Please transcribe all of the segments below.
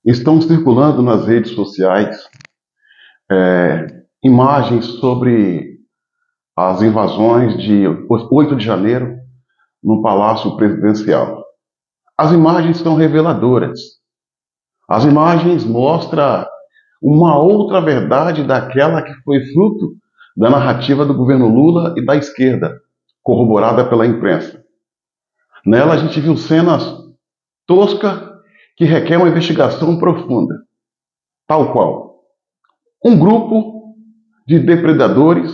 Estão circulando nas redes sociais imagens sobre as invasões de 8 de janeiro no Palácio Presidencial. As imagens são reveladoras. As imagens mostram uma outra verdade daquela que foi fruto da narrativa do governo Lula e da esquerda, corroborada pela imprensa. Nela a gente viu cenas toscas que requer uma investigação profunda, tal qual um grupo de depredadores,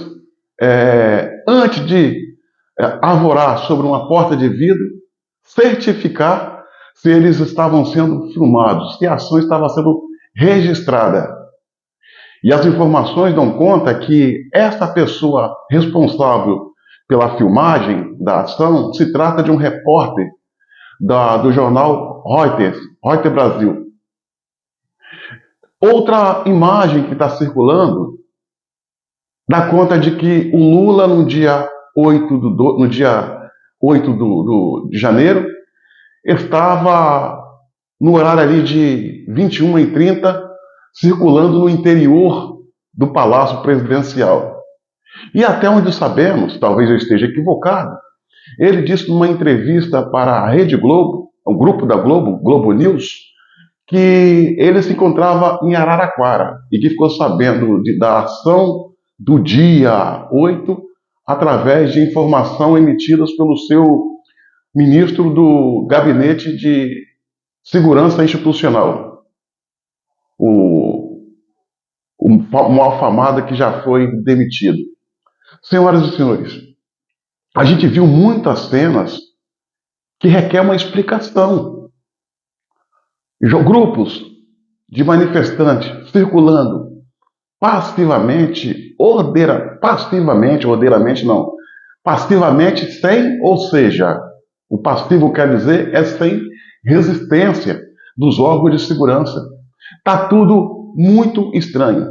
antes de arvorar sobre uma porta de vidro, certificar se eles estavam sendo filmados, se a ação estava sendo registrada. E as informações dão conta que essa pessoa responsável pela filmagem da ação se trata de um repórter do jornal Reuters Brasil. Outra imagem que está circulando dá conta de que o Lula, no dia 8 de janeiro, estava no horário ali de 21h30, circulando no interior do Palácio Presidencial. E até onde sabemos, talvez eu esteja equivocado, ele disse numa entrevista para a Rede Globo, o grupo da Globo, Globo News, que ele se encontrava em Araraquara e que ficou sabendo da ação do dia 8 através de informação emitidas pelo seu ministro do Gabinete de Segurança Institucional, o malfamado que já foi demitido. Senhoras e senhores, a gente viu muitas cenas que requer uma explicação. Grupos de manifestantes circulando passivamente sem, ou seja, o passivo quer dizer sem resistência dos órgãos de segurança. Está tudo muito estranho.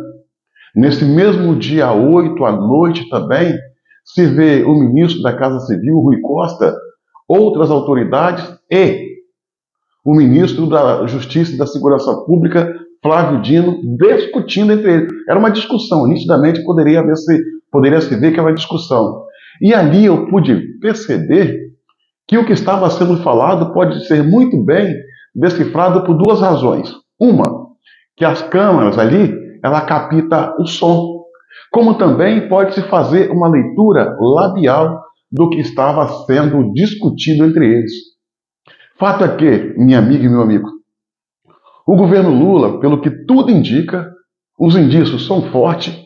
Nesse mesmo dia 8 à noite também, se vê o ministro da Casa Civil, Rui Costa, outras autoridades e o ministro da Justiça e da Segurança Pública, Flávio Dino, discutindo entre eles. Era uma discussão, nitidamente poderia se ver que era uma discussão. E ali eu pude perceber que o que estava sendo falado pode ser muito bem decifrado por duas razões. Uma, que as câmeras ali, ela capta o som, como também pode-se fazer uma leitura labial do que estava sendo discutido entre eles. Fato é que, minha amiga e meu amigo, o governo Lula, pelo que tudo indica, os indícios são fortes,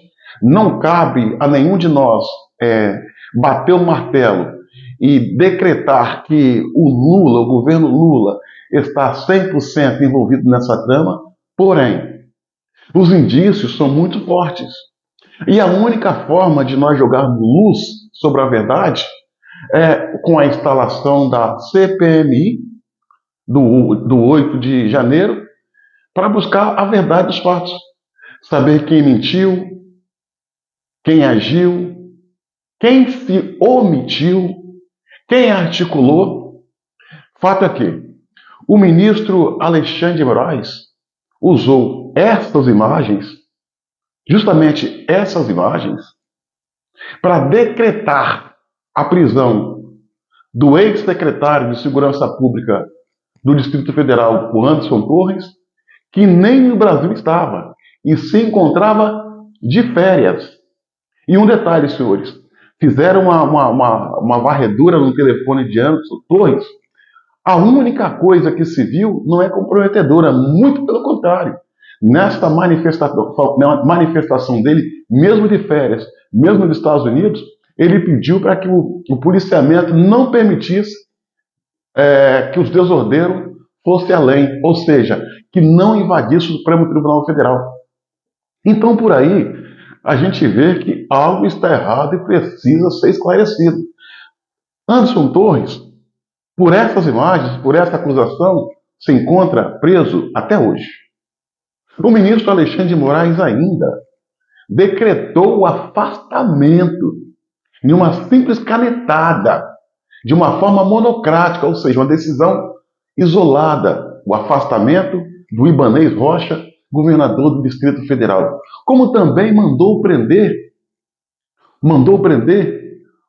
não cabe a nenhum de nós bater o martelo e decretar que o governo Lula, está 100% envolvido nessa trama, porém, os indícios são muito fortes. E a única forma de nós jogarmos luz sobre a verdade é com a instalação da CPMI do 8 de janeiro, para buscar a verdade dos fatos. Saber quem mentiu, quem agiu, quem se omitiu, quem articulou. Fato é que o ministro Alexandre de Moraes usou essas imagens, justamente essas imagens, para decretar a prisão do ex-secretário de Segurança Pública do Distrito Federal, o Anderson Torres, que nem no Brasil estava e se encontrava de férias. E um detalhe, senhores, fizeram uma varredura no telefone de Anderson Torres. A única coisa que se viu não é comprometedora, muito pelo contrário. Nesta manifestação dele, mesmo de férias, mesmo nos Estados Unidos, ele pediu para que o policiamento não permitisse que os desordeiros fossem além, ou seja, que não invadisse o Supremo Tribunal Federal. Então, por aí, a gente vê que algo está errado e precisa ser esclarecido. Anderson Torres, por essas imagens, por essa acusação, se encontra preso até hoje. O ministro Alexandre de Moraes ainda decretou o afastamento em uma simples canetada, de uma forma monocrática, ou seja, uma decisão isolada, o afastamento do Ibanez Rocha, governador do Distrito Federal. Como também mandou prender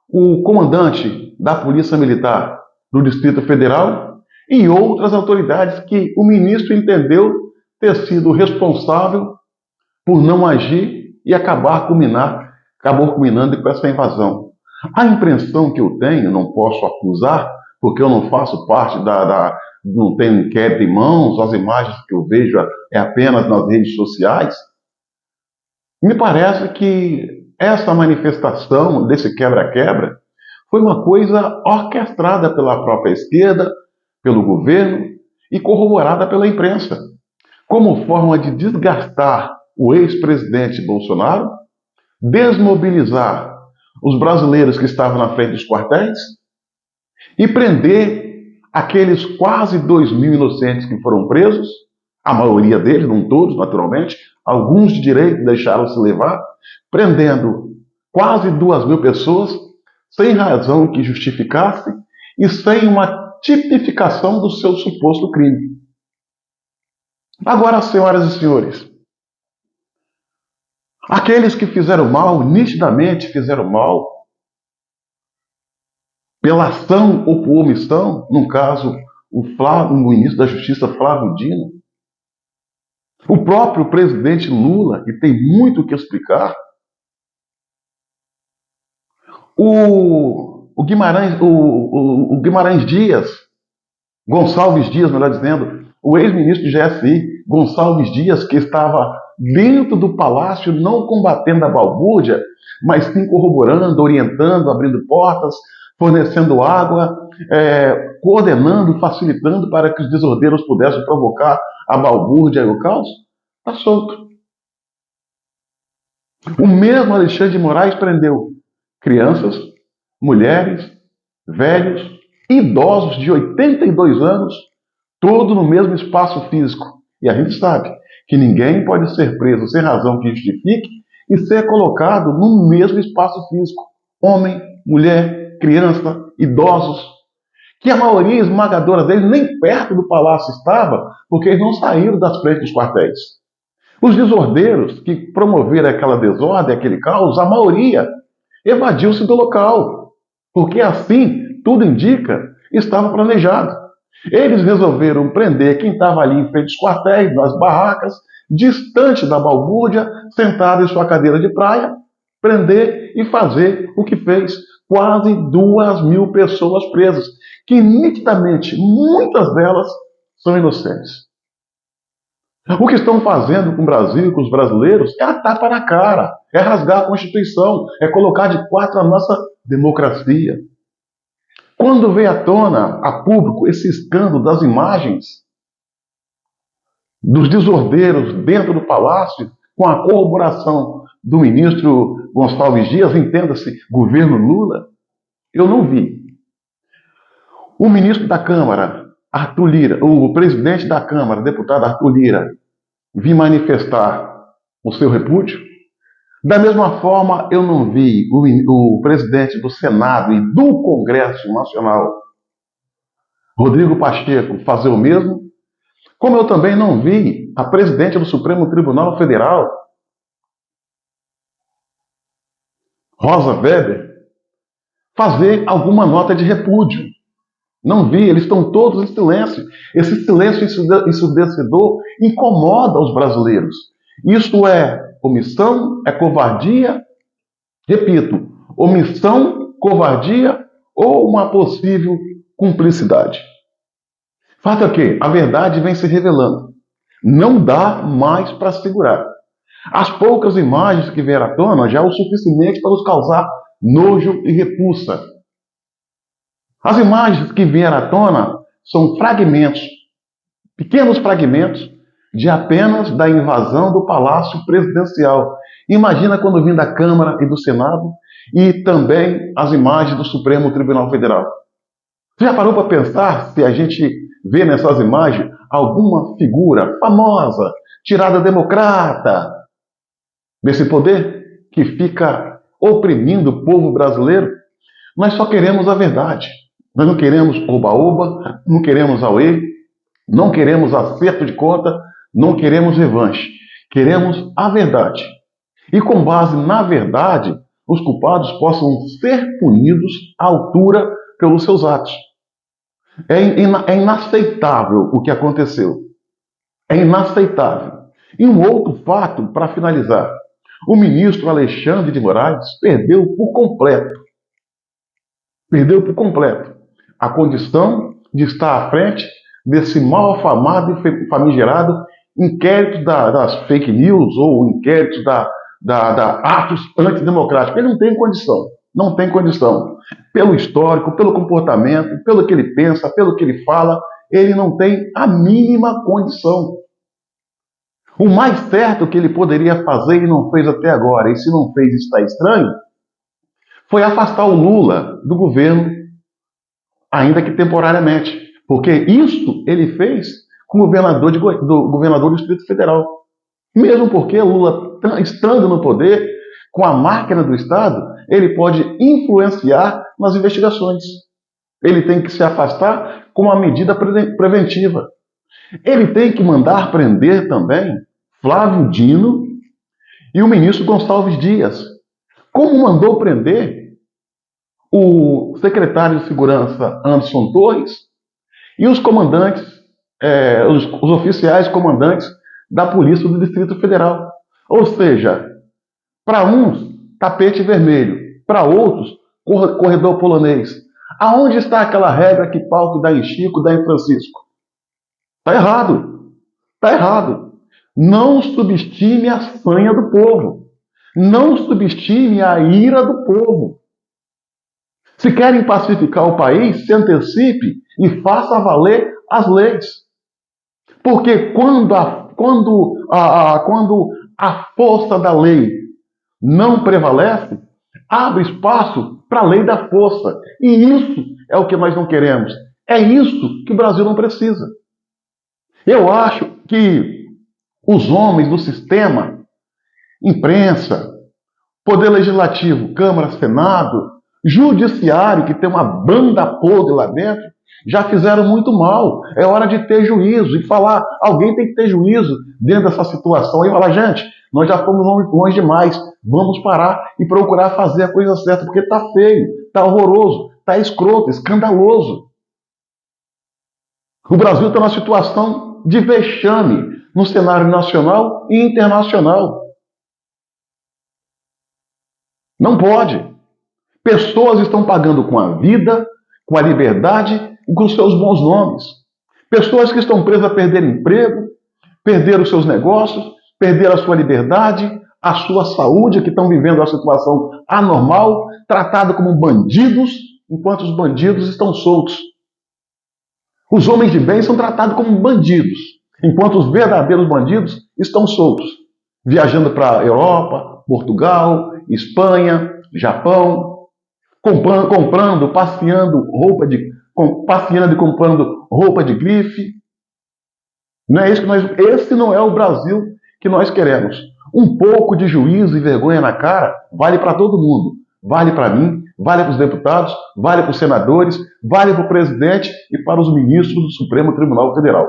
o comandante da Polícia Militar do Distrito Federal e outras autoridades que o ministro entendeu ter sido responsável por não agir e acabou culminando com essa invasão. A impressão que eu tenho, não posso acusar, porque eu não faço parte não tenho inquérito em mãos, as imagens que eu vejo é apenas nas redes sociais. Me parece que essa manifestação desse quebra-quebra foi uma coisa orquestrada pela própria esquerda, pelo governo e corroborada pela imprensa, como forma de desgastar o ex-presidente Bolsonaro, desmobilizar os brasileiros que estavam na frente dos quartéis e prender aqueles quase 2.000 inocentes que foram presos, a maioria deles, não todos, naturalmente, alguns de direito deixaram-se levar, prendendo quase 2.000 pessoas sem razão que justificasse e sem uma tipificação do seu suposto crime. Agora, senhoras e senhores, aqueles que fizeram mal, nitidamente fizeram mal, pela ação ou por omissão, no caso, o ministro da Justiça, Flávio Dino, o próprio presidente Lula, que tem muito o que explicar, o Guimarães Dias, Gonçalves Dias, melhor dizendo, o ex-ministro do GSI, Gonçalves Dias, que estava dentro do palácio, não combatendo a balbúrdia, mas sim corroborando, orientando, abrindo portas, fornecendo água, coordenando, facilitando para que os desordeiros pudessem provocar a balbúrdia e o caos, está solto. O mesmo Alexandre de Moraes prendeu crianças, mulheres, velhos, idosos de 82 anos, tudo no mesmo espaço físico. E a gente sabe que ninguém pode ser preso sem razão que justifique e ser colocado no mesmo espaço físico. Homem, mulher, criança, idosos, que a maioria esmagadora deles nem perto do palácio estava, porque eles não saíram das frentes dos quartéis. Os desordeiros que promoveram aquela desordem, aquele caos, a maioria evadiu-se do local, porque assim, tudo indica, estava planejado. Eles resolveram prender quem estava ali em frente aos quartéis, nas barracas, distante da balbúrdia, sentado em sua cadeira de praia, prender e fazer o que fez. Quase 2.000 pessoas presas, que nitidamente, muitas delas, são inocentes. O que estão fazendo com o Brasil e com os brasileiros é a tapa na cara, é rasgar a Constituição, é colocar de quatro a nossa democracia. Quando veio à tona, a público, esse escândalo das imagens dos desordeiros dentro do palácio, com a corroboração do ministro Gonçalves Dias, entenda-se, governo Lula, eu não vi. O ministro da Câmara, Arthur Lira, o presidente da Câmara, deputado Arthur Lira, vi manifestar o seu repúdio. Da mesma forma, eu não vi o presidente do Senado e do Congresso Nacional, Rodrigo Pacheco, fazer o mesmo, como eu também não vi a presidente do Supremo Tribunal Federal, Rosa Weber, fazer alguma nota de repúdio. Não vi, eles estão todos em silêncio. Esse silêncio ensurdecedor incomoda os brasileiros. Isso é omissão, é covardia, repito, omissão, covardia ou uma possível cumplicidade. Fato é que a verdade vem se revelando. Não dá mais para segurar. As poucas imagens que vieram à tona já é o suficiente para nos causar nojo e repulsa. As imagens que vieram à tona são fragmentos, pequenos fragmentos, de apenas da invasão do Palácio Presidencial. Imagina quando vim da Câmara e do Senado e também as imagens do Supremo Tribunal Federal. Você já parou para pensar se a gente vê nessas imagens alguma figura famosa, tirada democrata, desse poder que fica oprimindo o povo brasileiro? Nós só queremos a verdade. Nós não queremos oba-oba, não queremos auê, não queremos acerto de conta, Não queremos revanche. Queremos a verdade. E com base na verdade, os culpados possam ser punidos à altura pelos seus atos. É inaceitável o que aconteceu. É inaceitável. E um outro fato, para finalizar. O ministro Alexandre de Moraes perdeu por completo a condição de estar à frente desse mal afamado e famigerado inquérito das fake news ou inquérito da atos antidemocráticos. Ele não tem condição. Não tem condição. Pelo histórico, pelo comportamento, pelo que ele pensa, pelo que ele fala, ele não tem a mínima condição. O mais certo que ele poderia fazer e não fez até agora, e se não fez está estranho, foi afastar o Lula do governo, ainda que temporariamente. Porque isso ele fez com o governador do Distrito Federal. Mesmo porque Lula, estando no poder, com a máquina do Estado, ele pode influenciar nas investigações. Ele tem que se afastar com uma medida preventiva. Ele tem que mandar prender também Flávio Dino e o ministro Gonçalves Dias. Como mandou prender o secretário de Segurança Anderson Torres e os comandantes, os oficiais comandantes da Polícia do Distrito Federal. Ou seja, para uns, tapete vermelho, para outros, corredor polonês. Aonde está aquela regra que pau que dá em Chico, dá em Francisco? Está errado. Está errado. Não subestime a sanha do povo. Não subestime a ira do povo. Se querem pacificar o país, se antecipe e faça valer as leis. Porque quando a força da lei não prevalece, abre espaço para a lei da força. E isso é o que nós não queremos. É isso que o Brasil não precisa. Eu acho que os homens do sistema, imprensa, Poder Legislativo, Câmara, Senado, Judiciário, que tem uma banda podre lá dentro, já fizeram muito mal. É hora de ter juízo e falar, alguém tem que ter juízo dentro dessa situação e falar, gente, nós já fomos longe demais, vamos parar e procurar fazer a coisa certa, porque está feio, está horroroso, está escroto, escandaloso. O Brasil está numa situação de vexame no cenário nacional e internacional. Não pode. Pessoas estão pagando com a vida, com a liberdade e com seus bons nomes. Pessoas que estão presas a perder emprego, perder os seus negócios, perder a sua liberdade, a sua saúde, que estão vivendo uma situação anormal, tratados como bandidos, enquanto os bandidos estão soltos. Os homens de bem são tratados como bandidos, enquanto os verdadeiros bandidos estão soltos, viajando para a Europa, Portugal, Espanha, Japão, comprando, passeando e comprando roupa de grife. Não é isso que esse não é o Brasil que nós queremos. Um pouco de juízo e vergonha na cara vale para todo mundo. Vale para mim, vale para os deputados, vale para os senadores, vale para o presidente e para os ministros do Supremo Tribunal Federal.